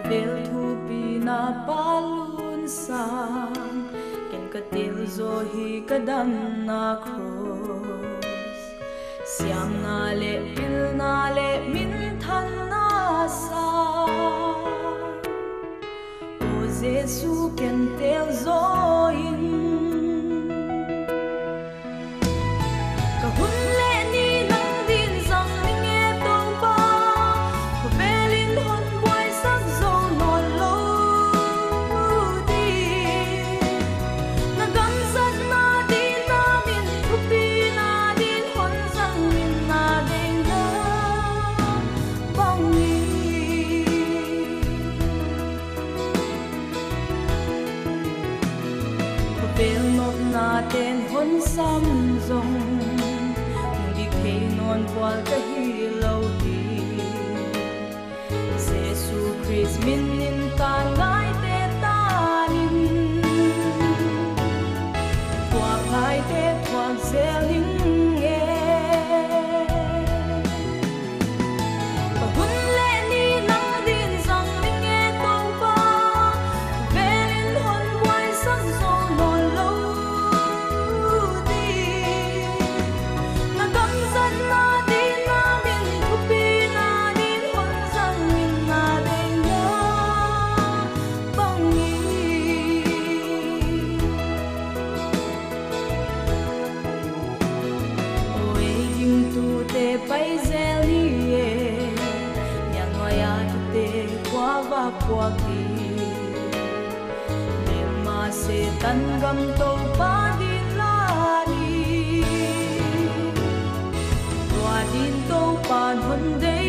vel thu pi na palun sang ken ka til zo hi ka dam na cross siam na le pil na le min than na sa o Jesu ken tel zo in ka hun le ni nang din zang ni nge tong pa ko belin hon boy sak zo no lo di na gam zat na di na min thu pi na din hon zang min na de na bang ni ko bel nok na ten hon sam zong non wal ka hi lo hi Jesu Christ min nin ta ngai te ta nin tua phai te tua zel ning nge pa hun le ni nang din sang ning nge tong pa velin hon wai sak zo non lo di na gam zan na pai zel ni e nyang noya te kwa va kwa ki le ma se tan gam to pa din la ni wa din to pa hon de